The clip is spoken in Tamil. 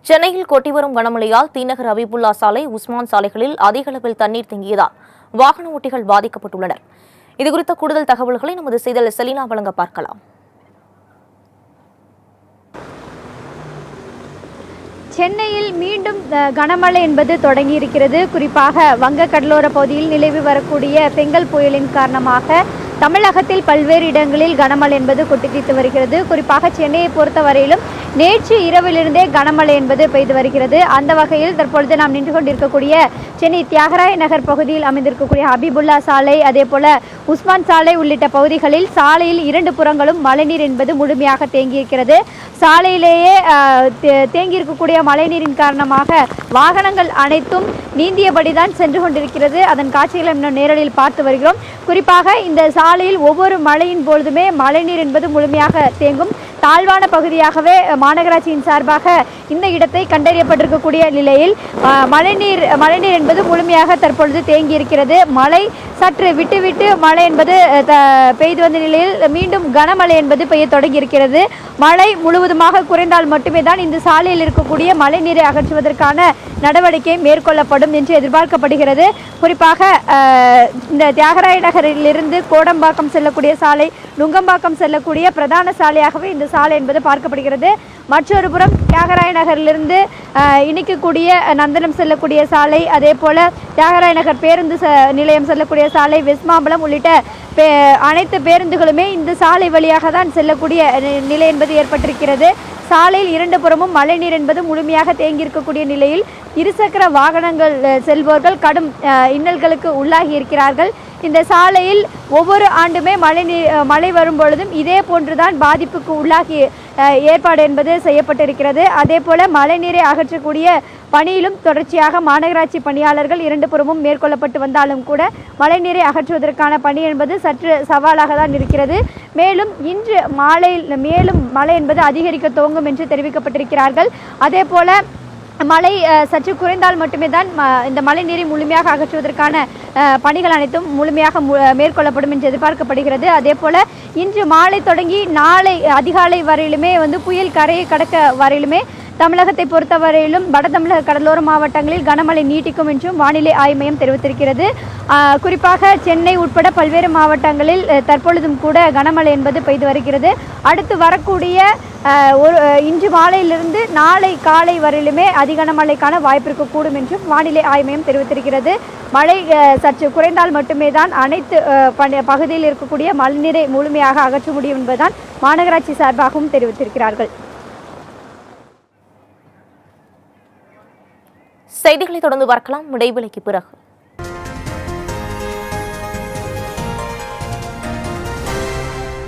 சென்னையில் கொட்டி வரும் கனமழையால் தீநகர் அபிபுல்லா சாலை, உஸ்மான் சாலைகளில் அதிக அளவில் தண்ணீர் தேங்கியதால் வாகன ஓட்டிகள் பாதிக்கப்பட்டுள்ளனர். இதுகுறித்த கூடுதல் தகவல்களை நமது செய்தியாளர் செலினா வழங்க பார்க்கலாம். சென்னையில் மீண்டும் கனமழை என்பது தொடங்கியிருக்கிறது. குறிப்பாக வங்க கடலோர பகுதியில் நிலவி வரக்கூடிய பெங்கல் புயலின் காரணமாக தமிழகத்தில் பல்வேறு இடங்களில் கனமழை என்பது கொட்டித்தீர்த்து வருகிறது. குறிப்பாக சென்னையை பொறுத்தவரையிலும் நேற்று இரவிலிருந்தே கனமழை என்பது பெய்து வருகிறது. அந்த வகையில் தற்பொழுது நாம் நின்று கொண்டிருக்கக்கூடிய சென்னை தியாகராய நகர் பகுதியில் அமைந்திருக்கக்கூடிய அபிபுல்லா சாலை, அதே போல உஸ்மான் சாலை உள்ளிட்ட பகுதிகளில் சாலையில் இரண்டு புறங்களும் மழைநீர் என்பது முழுமையாக தேங்கியிருக்கிறது. சாலையிலேயே தேங்கியிருக்கக்கூடிய மழைநீரின் காரணமாக வாகனங்கள் அனைத்தும் நீந்தியபடிதான் சென்று கொண்டிருக்கிறது. அதன் காட்சிகளை இன்னும் நேரடியில் பார்த்து வருகிறோம். குறிப்பாக இந்த சாலையில் ஒவ்வொரு மழையின் பொழுதுமே மழைநீர் என்பது முழுமையாக தேங்கும். தாழ்வான பகுதியாகவே மாநகராட்சியின் சார்பாக இந்த இடத்தை கண்டறியப்பட்டிருக்கக்கூடிய நிலையில் மழைநீர் என்பது முழுமையாக தற்பொழுது தேங்கி இருக்கிறது. மழை சற்று விட்டு மழை என்பது பெய்து வந்த நிலையில் மீண்டும் கனமழை என்பது பெய்ய தொடங்கி இருக்கிறது. மழை முழுவதுமாக குறைந்தால் மட்டுமே தான் இந்த சாலையில் இருக்கக்கூடிய மழை நீரை அகற்றுவதற்கான நடவடிக்கை மேற்கொள்ளப்படும் என்று எதிர்பார்க்கப்படுகிறது. குறிப்பாக இந்த தியாகராய நகரிலிருந்து கோடம்பாக்கம் செல்லக்கூடிய சாலை, நுங்கம்பாக்கம் செல்லக்கூடிய பிரதான சாலையாகவே இந்த சாலை என்பது பார்க்கப்படுகிறது. மற்றொரு புறம் தியாகராய நகரிலிருந்து இணைக்கக்கூடிய நந்தனம் செல்லக்கூடிய சாலை, அதே போல தியாகராய நகர் பேருந்து நிலையம் செல்லக்கூடிய சாலை, வெஸ்மாம்பலம் உள்ளிட்ட அனைத்து பேருந்துகளுமே இந்த சாலை வழியாக தான் செல்லக்கூடிய நிலை என்பது ஏற்பட்டிருக்கிறது. சாலையில் இரண்டு புறமும் மழைநீர் என்பது முழுமையாக தேங்கியிருக்கக்கூடிய நிலையில் இருசக்கர வாகனங்கள் செல்வோர்கள் கடும் இன்னல்களுக்கு உள்ளாகி இருக்கிறார்கள். இந்த சாலையில் ஒவ்வொரு ஆண்டுமே மழை வரும் பொழுதும் இதே போன்றுதான் பாதிப்புக்கு உள்ளாகி ஏற்பாடு என்பது செய்யப்பட்டிருக்கிறது. அதே போல மழைநீரை அகற்றக்கூடிய பணியிலும் தொடர்ச்சியாக மாநகராட்சி பணியாளர்கள் இரண்டு புறமும் மேற்கொள்ளப்பட்டு வந்தாலும் கூட மழைநீரை அகற்றுவதற்கான பணி என்பது சற்று சவாலாக தான் இருக்கிறது. மேலும் இன்று மாலையில் மேலும் மழை என்பது அதிகரிக்க துவங்கும் என்று தெரிவிக்கப்பட்டிருக்கிறார்கள். அதே போல மழை சற்று குறைந்தால் மட்டுமே தான் இந்த மழை நீரை முழுமையாக அகற்றுவதற்கான பணிகள் அனைத்தும் முழுமையாக மேற்கொள்ளப்படும் என்று எதிர்பார்க்கப்படுகிறது. அதே போல இன்று மாலை தொடங்கி நாளை அதிகாலை வரையிலுமே புயல் கரையை கடக்க வரையிலுமே தமிழகத்தை பொறுத்தவரையிலும் வட தமிழக கடலோர மாவட்டங்களில் கனமழை நீட்டிக்கும் என்றும் வானிலை ஆய்வு மையம் தெரிவித்திருக்கிறது. குறிப்பாக சென்னை உட்பட பல்வேறு மாவட்டங்களில் தற்பொழுதும் கூட கனமழை என்பது பெய்து வருகிறது. அடுத்து வரக்கூடிய இன்று மாலையிலிருந்து நாளை காலை வரையிலுமே அதிகனமழைக்கான வாய்ப்பு இருக்கக்கூடும் என்றும் வானிலை ஆய்வு மையம் தெரிவித்திருக்கிறது. மழை சற்று குறைந்தால் மட்டுமே தான் அனைத்து பகுதியில் இருக்கக்கூடிய மழைநீரை முழுமையாக அகற்ற முடியும் என்பதுதான் மாநகராட்சி சார்பாகவும் தெரிவித்திருக்கிறார்கள். செய்திகளை தொடர்ந்து பார்க்கலாம் இடைவேளைக்கு பிறகு.